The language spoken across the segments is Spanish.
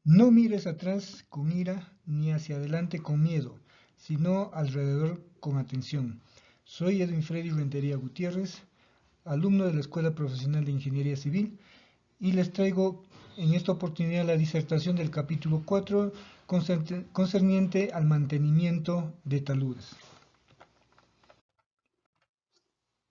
No mires atrás con ira ni hacia adelante con miedo, sino alrededor con atención. Soy Edwin Freddy Rentería Gutiérrez, alumno de la Escuela Profesional de Ingeniería Civil, y les traigo en esta oportunidad la disertación del capítulo 4 concerniente al mantenimiento de taludes.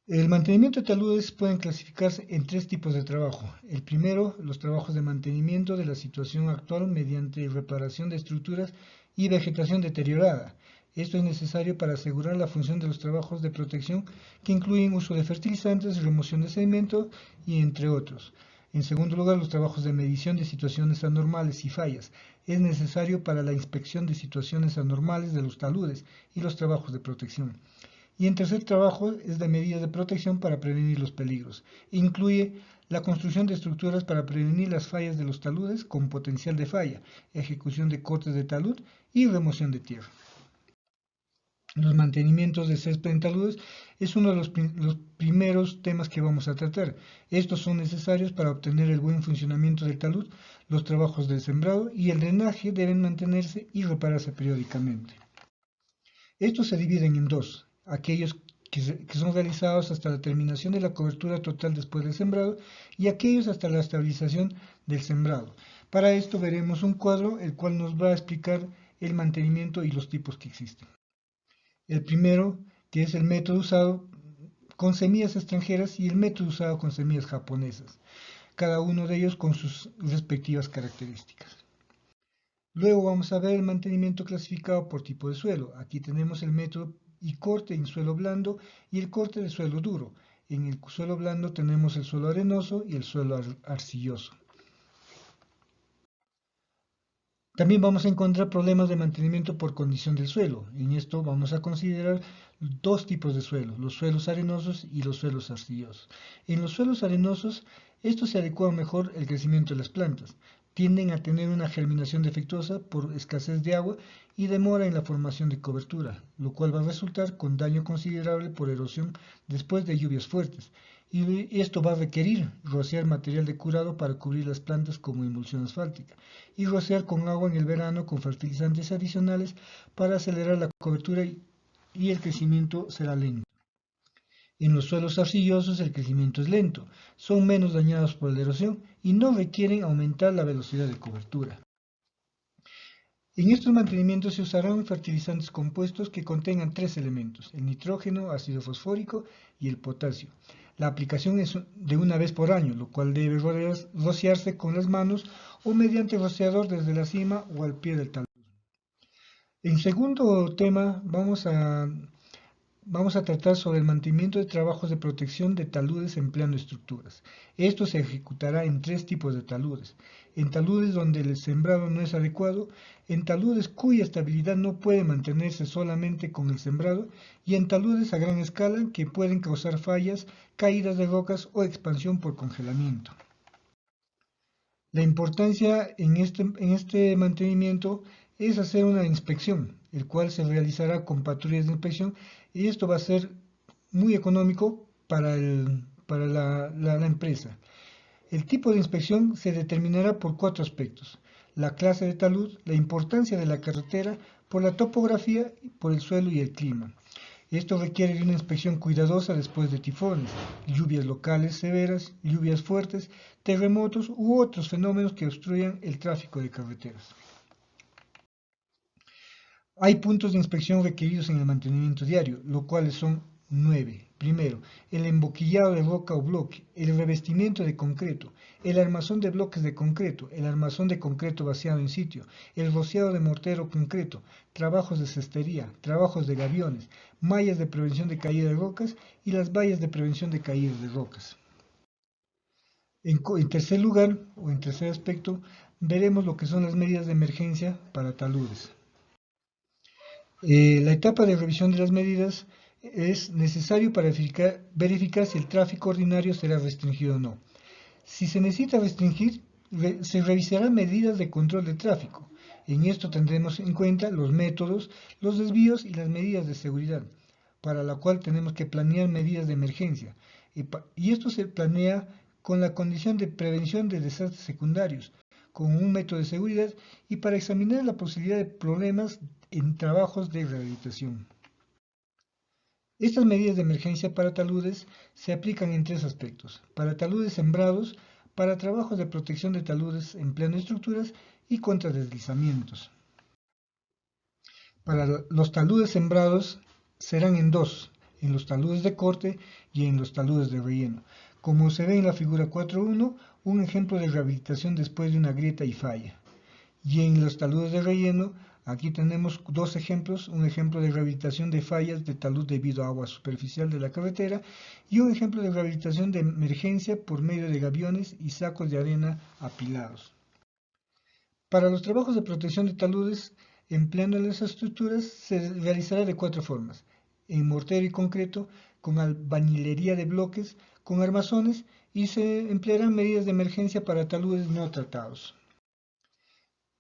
El mantenimiento de taludes pueden clasificarse en tres tipos de trabajo. El primero, los trabajos de mantenimiento de la situación actual mediante reparación de estructuras y vegetación deteriorada. Esto es necesario para asegurar la función de los trabajos de protección que incluyen uso de fertilizantes, remoción de sedimento y entre otros. En segundo lugar, los trabajos de medición de situaciones anormales y fallas. Es necesario para la inspección de situaciones anormales de los taludes y los trabajos de protección. Y en tercer trabajo es de medidas de protección para prevenir los peligros. Incluye la construcción de estructuras para prevenir las fallas de los taludes con potencial de falla, ejecución de cortes de talud y remoción de tierra. Los mantenimientos de césped en taludes es uno de los primeros temas que vamos a tratar. Estos son necesarios para obtener el buen funcionamiento del talud. Los trabajos de sembrado y el drenaje deben mantenerse y repararse periódicamente. Estos se dividen en dos: aquellos que son realizados hasta la terminación de la cobertura total después del sembrado y aquellos hasta la estabilización del sembrado. Para esto veremos un cuadro el cual nos va a explicar el mantenimiento y los tipos que existen. El primero, que es el método usado con semillas extranjeras, y el método usado con semillas japonesas, cada uno de ellos con sus respectivas características. Luego vamos a ver el mantenimiento clasificado por tipo de suelo. Aquí tenemos el método y corte en suelo blando y el corte de suelo duro. En el suelo blando tenemos el suelo arenoso y el suelo arcilloso. También vamos a encontrar problemas de mantenimiento por condición del suelo. En esto vamos a considerar dos tipos de suelo: los suelos arenosos y los suelos arcillosos. En los suelos arenosos, estos se adecuan mejor al crecimiento de las plantas. Tienden a tener una germinación defectuosa por escasez de agua y demora en la formación de cobertura, lo cual va a resultar con daño considerable por erosión después de lluvias fuertes. Y esto va a requerir rociar material de curado para cubrir las plantas como emulsión asfáltica y rociar con agua en el verano con fertilizantes adicionales para acelerar la cobertura y el crecimiento será lento. En los suelos arcillosos el crecimiento es lento, son menos dañados por la erosión y no requieren aumentar la velocidad de cobertura. En estos mantenimientos se usarán fertilizantes compuestos que contengan tres elementos: el nitrógeno, ácido fosfórico y el potasio. La aplicación es de una vez por año, lo cual debe rociarse con las manos o mediante rociador desde la cima o al pie del talud. En segundo tema vamos a tratar sobre el mantenimiento de trabajos de protección de taludes empleando estructuras. Esto se ejecutará en tres tipos de taludes: en taludes donde el sembrado no es adecuado, en taludes cuya estabilidad no puede mantenerse solamente con el sembrado, y en taludes a gran escala que pueden causar fallas, caídas de rocas o expansión por congelamiento. La importancia en este mantenimiento es hacer una inspección, el cual se realizará con patrullas de inspección, y esto va a ser muy económico para la empresa. El tipo de inspección se determinará por cuatro aspectos: la clase de talud, la importancia de la carretera, por la topografía, por el suelo y el clima. Esto requiere de una inspección cuidadosa después de tifones, lluvias locales severas, lluvias fuertes, terremotos u otros fenómenos que obstruyan el tráfico de carreteras. Hay puntos de inspección requeridos en el mantenimiento diario, los cuales son 9. Primero, el emboquillado de roca o bloque, el revestimiento de concreto, el armazón de bloques de concreto, el armazón de concreto vaciado en sitio, el rociado de mortero concreto, trabajos de cestería, trabajos de gaviones, mallas de prevención de caída de rocas y las vallas de prevención de caída de rocas. En tercer lugar, o en tercer aspecto, veremos lo que son las medidas de emergencia para taludes. La etapa de revisión de las medidas es necesario para verificar si el tráfico ordinario será restringido o no. Si se necesita restringir, se revisarán medidas de control de tráfico. En esto tendremos en cuenta los métodos, los desvíos y las medidas de seguridad, para la cual tenemos que planear medidas de emergencia. Y esto se planea con la condición de prevención de desastres secundarios, con un método de seguridad y para examinar la posibilidad de problemas en trabajos de rehabilitación. Estas medidas de emergencia para taludes se aplican en tres aspectos: para taludes sembrados, para trabajos de protección de taludes en plano de estructuras y contra deslizamientos. Para los taludes sembrados serán en dos, en los taludes de corte y en los taludes de relleno. Como se ve en la figura 4.1, un ejemplo de rehabilitación después de una grieta y falla. Y en los taludes de relleno, aquí tenemos dos ejemplos, un ejemplo de rehabilitación de fallas de talud debido a agua superficial de la carretera y un ejemplo de rehabilitación de emergencia por medio de gaviones y sacos de arena apilados. Para los trabajos de protección de taludes, empleando las estructuras, se realizará de cuatro formas: en mortero y concreto, con albañilería de bloques, con armazones y se emplearán medidas de emergencia para taludes no tratados.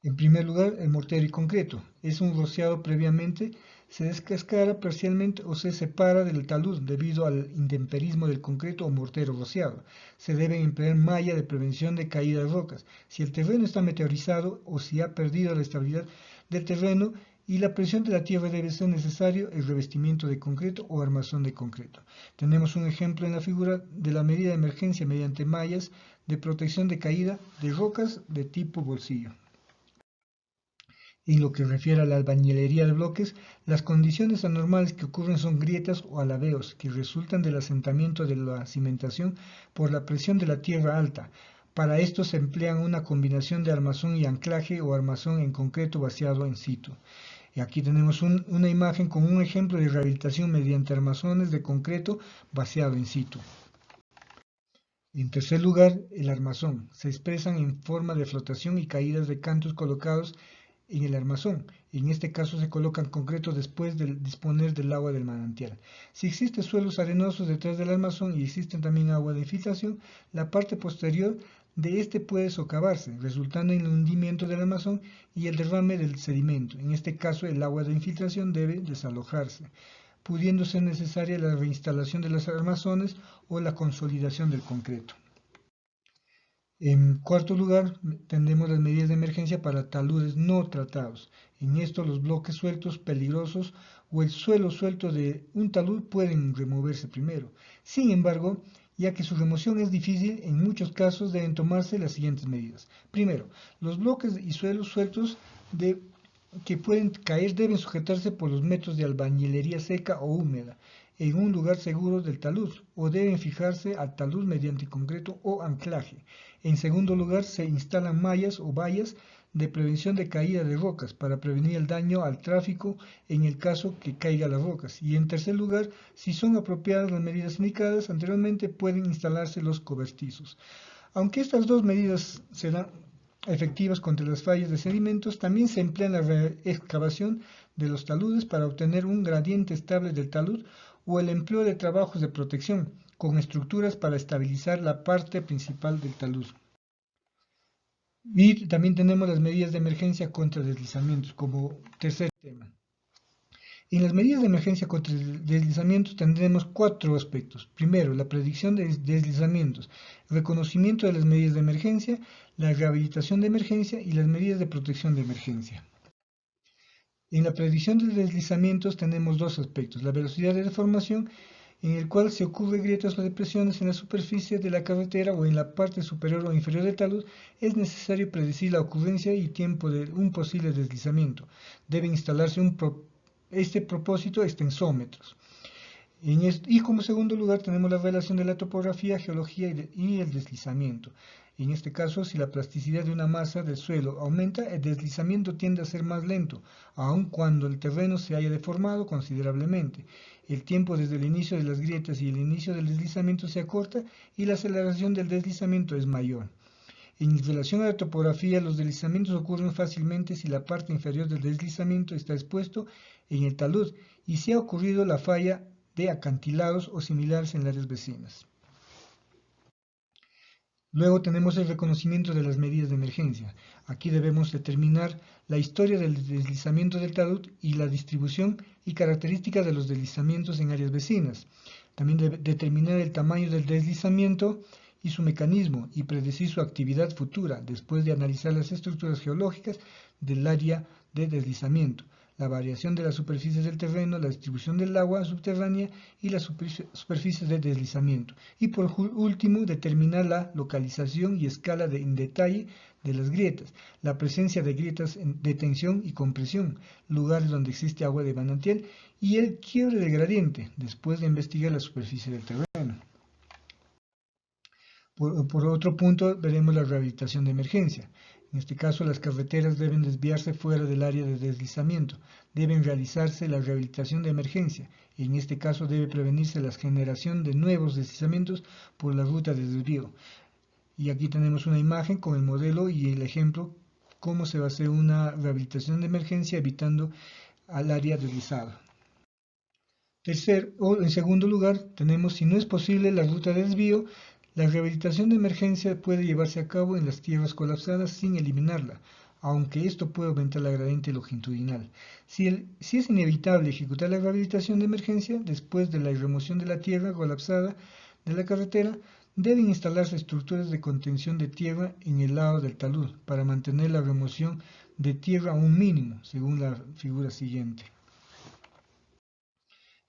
En primer lugar, el mortero y concreto. Es un rociado previamente, se descascara parcialmente o se separa del talud debido al intemperismo del concreto o mortero rociado. Se debe emplear malla de prevención de caída de rocas. Si el terreno está meteorizado o si ha perdido la estabilidad del terreno y la presión de la tierra, debe ser necesario el revestimiento de concreto o armazón de concreto. Tenemos un ejemplo en la figura de la medida de emergencia mediante mallas de protección de caída de rocas de tipo bolsillo. En lo que refiere a la albañilería de bloques, las condiciones anormales que ocurren son grietas o alabeos que resultan del asentamiento de la cimentación por la presión de la tierra alta. Para esto se emplean una combinación de armazón y anclaje o armazón en concreto vaciado in situ. Y aquí tenemos una imagen con un ejemplo de rehabilitación mediante armazones de concreto vaciado in situ. En tercer lugar, el armazón. Se expresan en forma de flotación y caídas de cantos colocados en el armazón. En este caso se colocan concreto después de disponer del agua del manantial. Si existen suelos arenosos detrás del armazón y existen también agua de infiltración, la parte posterior de este puede socavarse, resultando en el hundimiento del armazón y el derrame del sedimento. En este caso, el agua de infiltración debe desalojarse, pudiendo ser necesaria la reinstalación de los armazones o la consolidación del concreto. En cuarto lugar, tenemos las medidas de emergencia para taludes no tratados. En esto, los bloques sueltos, peligrosos o el suelo suelto de un talud pueden removerse primero. Sin embargo, ya que su remoción es difícil, en muchos casos deben tomarse las siguientes medidas. Primero, los bloques y suelos sueltos que pueden caer deben sujetarse por los métodos de albañilería seca o húmeda en un lugar seguro del talud, o deben fijarse al talud mediante concreto o anclaje. En segundo lugar, se instalan mallas o vallas de prevención de caída de rocas para prevenir el daño al tráfico en el caso que caigan las rocas. Y en tercer lugar, si son apropiadas las medidas indicadas anteriormente, pueden instalarse los cobertizos. Aunque estas dos medidas serán efectivas contra las fallas de sedimentos, también se emplea la reexcavación de los taludes para obtener un gradiente estable del talud o el empleo de trabajos de protección con estructuras para estabilizar la parte principal del talud. Y también tenemos las medidas de emergencia contra deslizamientos como tercer tema. En las medidas de emergencia contra deslizamientos tendremos cuatro aspectos. Primero, la predicción de deslizamientos, el reconocimiento de las medidas de emergencia, la rehabilitación de emergencia y las medidas de protección de emergencia. En la predicción de deslizamientos tenemos dos aspectos: la velocidad de deformación, en el cual se ocurren grietas o depresiones en la superficie de la carretera o en la parte superior o inferior del talud. Es necesario predecir la ocurrencia y tiempo de un posible deslizamiento. Debe instalarse este propósito extensómetros. Y como segundo lugar tenemos la relación de la topografía, geología y el deslizamiento. En este caso, si la plasticidad de una masa del suelo aumenta, el deslizamiento tiende a ser más lento, aun cuando el terreno se haya deformado considerablemente. El tiempo desde el inicio de las grietas y el inicio del deslizamiento se acorta y la aceleración del deslizamiento es mayor. En relación a la topografía, los deslizamientos ocurren fácilmente si la parte inferior del deslizamiento está expuesto en el talud y si ha ocurrido la falla de acantilados o similares en áreas vecinas. Luego tenemos el reconocimiento de las medidas de emergencia. Aquí debemos determinar la historia del deslizamiento del talud y la distribución y características de los deslizamientos en áreas vecinas. También determinar el tamaño del deslizamiento y su mecanismo y predecir su actividad futura después de analizar las estructuras geológicas del área de deslizamiento, la variación de las superficies del terreno, la distribución del agua subterránea y las superficies de deslizamiento. Y por último, determinar la localización y escala en detalle de las grietas, la presencia de grietas de tensión y compresión, lugares donde existe agua de manantial y el quiebre del gradiente, después de investigar la superficie del terreno. Por otro punto, veremos la rehabilitación de emergencia. En este caso, las carreteras deben desviarse fuera del área de deslizamiento. Deben realizarse la rehabilitación de emergencia. En este caso, debe prevenirse la generación de nuevos deslizamientos por la ruta de desvío. Y aquí tenemos una imagen con el modelo y el ejemplo cómo se va a hacer una rehabilitación de emergencia evitando al área deslizada. En segundo lugar, tenemos, si no es posible la ruta de desvío, la rehabilitación de emergencia puede llevarse a cabo en las tierras colapsadas sin eliminarla, aunque esto puede aumentar la gradiente longitudinal. Si es inevitable ejecutar la rehabilitación de emergencia, después de la remoción de la tierra colapsada de la carretera, deben instalarse estructuras de contención de tierra en el lado del talud para mantener la remoción de tierra a un mínimo, según la figura siguiente.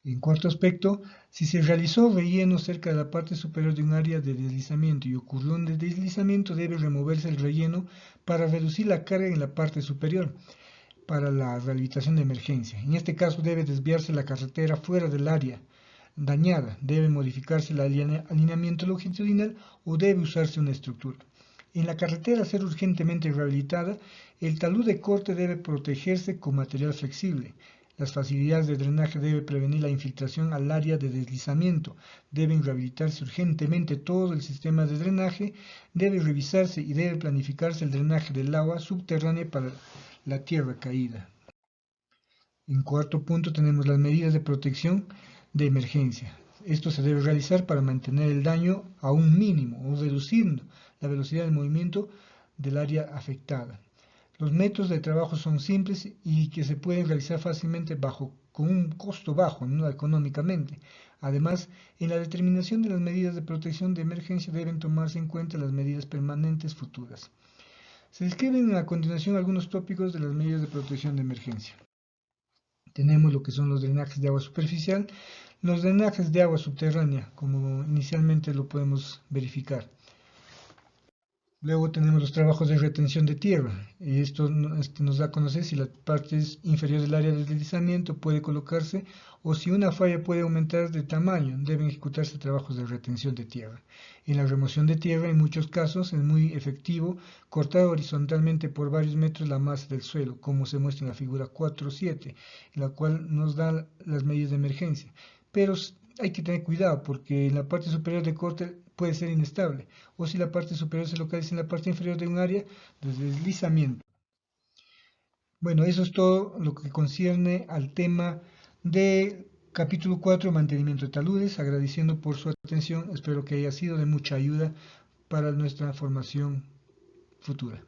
En cuarto aspecto, si se realizó relleno cerca de la parte superior de un área de deslizamiento y ocurrió un deslizamiento, debe removerse el relleno para reducir la carga en la parte superior para la rehabilitación de emergencia. En este caso debe desviarse la carretera fuera del área dañada, debe modificarse el alineamiento longitudinal o debe usarse una estructura. En la carretera a ser urgentemente rehabilitada, el talud de corte debe protegerse con material flexible. Las facilidades de drenaje deben prevenir la infiltración al área de deslizamiento. Deben rehabilitarse urgentemente todo el sistema de drenaje. Debe revisarse y debe planificarse el drenaje del agua subterránea para la tierra caída. En cuarto punto tenemos las medidas de protección de emergencia. Esto se debe realizar para mantener el daño a un mínimo o reduciendo la velocidad de movimiento del área afectada. Los métodos de trabajo son simples y que se pueden realizar fácilmente con un costo bajo, no económicamente. Además, en la determinación de las medidas de protección de emergencia deben tomarse en cuenta las medidas permanentes futuras. Se describen a continuación algunos tópicos de las medidas de protección de emergencia. Tenemos lo que son los drenajes de agua superficial, los drenajes de agua subterránea, como inicialmente lo podemos verificar. Luego tenemos los trabajos de retención de tierra. Esto nos da a conocer si la parte inferior del área de deslizamiento puede colocarse o si una falla puede aumentar de tamaño. Deben ejecutarse trabajos de retención de tierra. En la remoción de tierra, en muchos casos, es muy efectivo cortar horizontalmente por varios metros la masa del suelo, como se muestra en la figura 4.7, en la cual nos da las medidas de emergencia. Pero hay que tener cuidado porque en la parte superior de corte puede ser inestable, o si la parte superior se localiza en la parte inferior de un área de deslizamiento. Bueno, eso es todo lo que concierne al tema del capítulo 4, mantenimiento de taludes, agradeciendo por su atención, espero que haya sido de mucha ayuda para nuestra formación futura.